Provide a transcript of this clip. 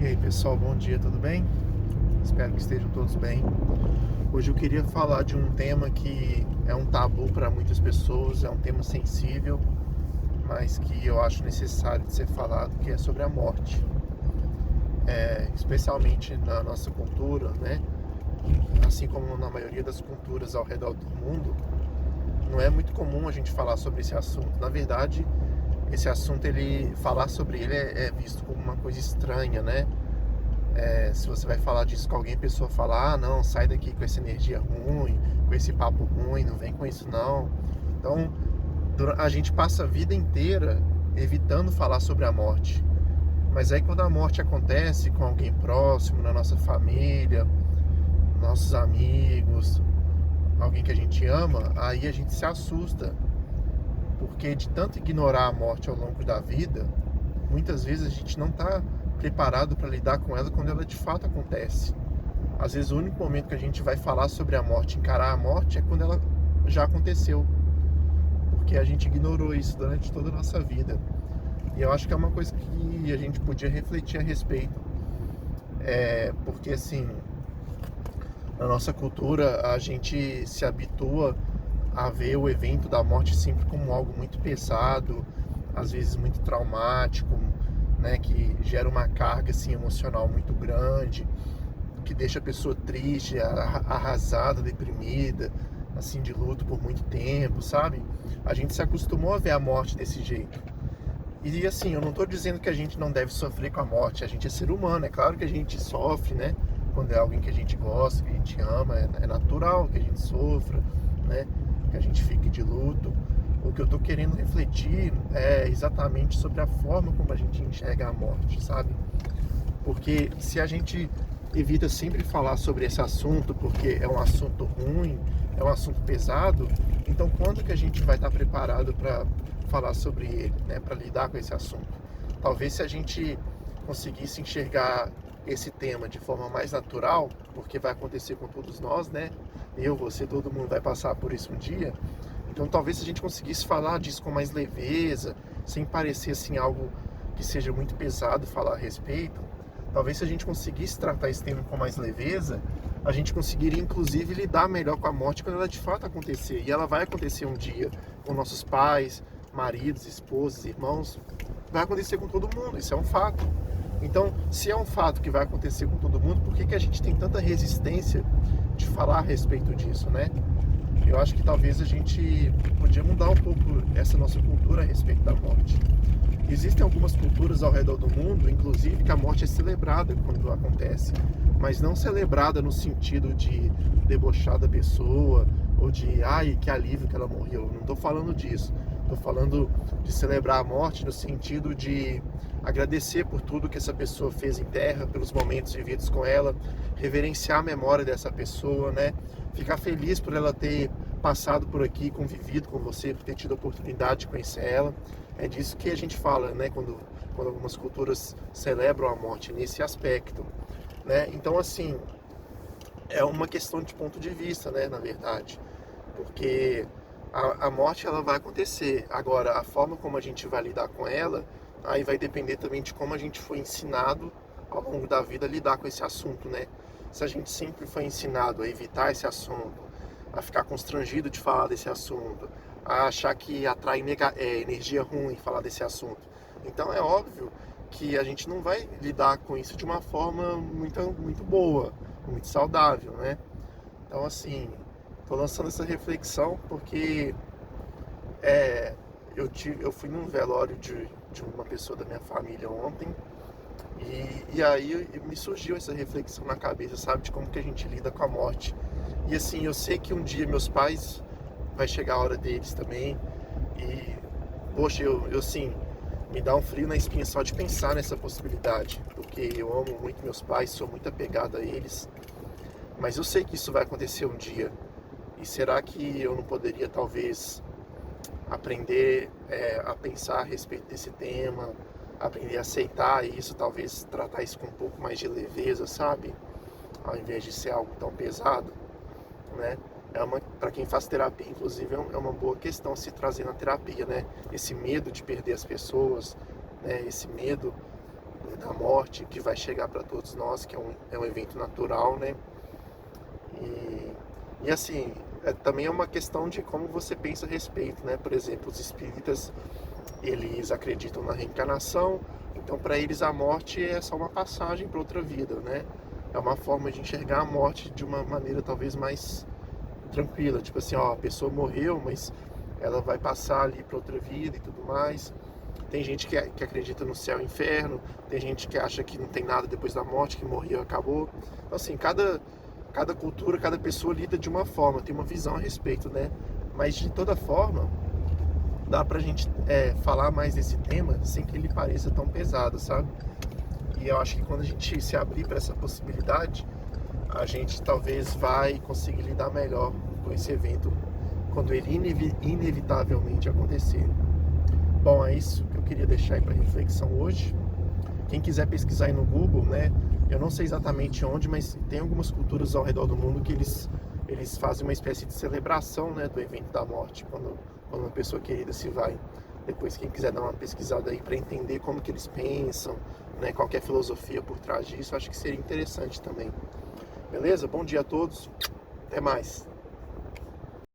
E aí pessoal, bom dia, tudo bem? Espero que estejam todos bem. Hoje eu queria falar de um tema que é um tabu para muitas pessoas, é um tema sensível, mas que eu acho necessário de ser falado, que é sobre a morte. Especialmente na nossa cultura, né? Assim como na maioria das culturas ao redor do mundo, não é muito comum a gente falar sobre esse assunto. Na verdade, esse assunto, falar sobre ele é visto como uma coisa estranha, né? Se você vai falar disso com alguém, a pessoa fala: ah, não, sai daqui com essa energia ruim, com esse papo ruim, não vem com isso não. Então, a gente passa a vida inteira evitando falar sobre a morte. Mas aí quando a morte acontece com alguém próximo, na nossa família, nossos amigos, alguém que a gente ama, aí a gente se assusta. Porque de tanto ignorar a morte ao longo da vida, muitas vezes a gente não está preparado para lidar com ela quando ela de fato acontece. Às vezes o único momento que a gente vai falar sobre a morte, encarar a morte, é quando ela já aconteceu, porque a gente ignorou isso durante toda a nossa vida. E eu acho que é uma coisa que a gente podia refletir a respeito, porque assim, na nossa cultura a gente se habitua a ver o evento da morte sempre como algo muito pesado, às vezes muito traumático, né, que gera uma carga assim, emocional muito grande, que deixa a pessoa triste, arrasada, deprimida, assim, de luto por muito tempo, sabe? A gente se acostumou a ver a morte desse jeito. E assim, eu não estou dizendo que a gente não deve sofrer com a morte, a gente é ser humano, é claro que a gente sofre, né? Quando é alguém que a gente gosta, que a gente ama, é natural que a gente sofra, né? Que a gente fique de luto. O que eu estou querendo refletir é exatamente sobre a forma como a gente enxerga a morte, sabe? Porque se a gente evita sempre falar sobre esse assunto, porque é um assunto ruim, é um assunto pesado, então quando que a gente vai estar preparado para falar sobre ele, né, para lidar com esse assunto? Talvez se a gente conseguisse enxergar esse tema de forma mais natural, porque vai acontecer com todos nós, né? Eu, você, todo mundo vai passar por isso um dia. Então talvez se a gente conseguisse falar disso com mais leveza, sem parecer assim algo que seja muito pesado falar a respeito, talvez se a gente conseguisse tratar esse tema com mais leveza, a gente conseguiria inclusive lidar melhor com a morte quando ela de fato acontecer. E ela vai acontecer um dia com nossos pais, maridos, esposas, irmãos. Vai acontecer com todo mundo, isso é um fato. Então, se é um fato que vai acontecer com todo mundo, por que a gente tem tanta resistência de falar a respeito disso, né? Eu acho que talvez a gente podia mudar um pouco essa nossa cultura a respeito da morte. Existem algumas culturas ao redor do mundo, inclusive, que a morte é celebrada quando acontece, mas não celebrada no sentido de debochar da pessoa ou de, ai, que alívio que ela morreu. Não estou falando disso. Estou falando de celebrar a morte no sentido de agradecer por tudo que essa pessoa fez em terra, pelos momentos vividos com ela, reverenciar a memória dessa pessoa, né? Ficar feliz por ela ter passado por aqui, convivido com você, por ter tido a oportunidade de conhecer ela. É disso que a gente fala, né? Quando algumas culturas celebram a morte, nesse aspecto, né? Então, assim, é uma questão de ponto de vista, né? Na verdade, porque a morte ela vai acontecer. Agora, a forma como a gente vai lidar com ela, aí vai depender também de como a gente foi ensinado ao longo da vida a lidar com esse assunto, né? Se a gente sempre foi ensinado a evitar esse assunto, a ficar constrangido de falar desse assunto, a achar que atrai energia ruim falar desse assunto, então é óbvio que a gente não vai lidar com isso de uma forma muito boa, muito saudável, né? Então, assim, tô lançando essa reflexão porque eu fui num velório de uma pessoa da minha família ontem e aí me surgiu essa reflexão na cabeça, sabe, de como que a gente lida com a morte. E assim, eu sei que um dia meus pais vai chegar a hora deles também e, poxa, eu assim, me dá um frio na espinha só de pensar nessa possibilidade, porque eu amo muito meus pais, sou muito apegado a eles, mas eu sei que isso vai acontecer um dia. E será que eu não poderia talvez aprender a pensar a respeito desse tema, aprender a aceitar isso, talvez tratar isso com um pouco mais de leveza, sabe? Ao invés de ser algo tão pesado, né? Para quem faz terapia, inclusive, é uma boa questão se trazer na terapia, né? Esse medo de perder as pessoas, né? Esse medo da morte que vai chegar para todos nós, que é um evento natural, né? E assim, também é uma questão de como você pensa a respeito, né? Por exemplo, os espíritas, eles acreditam na reencarnação, então para eles a morte é só uma passagem para outra vida, né? É uma forma de enxergar a morte de uma maneira talvez mais tranquila, tipo assim, ó, a pessoa morreu, mas ela vai passar ali para outra vida e tudo mais. Tem gente que acredita no céu e inferno, tem gente que acha que não tem nada depois da morte, que morreu, acabou. Então assim, cada cultura, cada pessoa lida de uma forma, tem uma visão a respeito, né? Mas de toda forma, dá pra gente falar mais desse tema sem que ele pareça tão pesado, sabe? E eu acho que quando a gente se abrir para essa possibilidade, a gente talvez vai conseguir lidar melhor com esse evento quando ele inevitavelmente acontecer. Bom, é isso que eu queria deixar aí para reflexão hoje. Quem quiser pesquisar aí no Google, né? Eu não sei exatamente onde, mas tem algumas culturas ao redor do mundo que eles fazem uma espécie de celebração, né, do evento da morte, quando uma pessoa querida se vai. Depois, quem quiser dar uma pesquisada aí para entender como que eles pensam, né, qual que é a filosofia por trás disso, acho que seria interessante também. Beleza? Bom dia a todos. Até mais.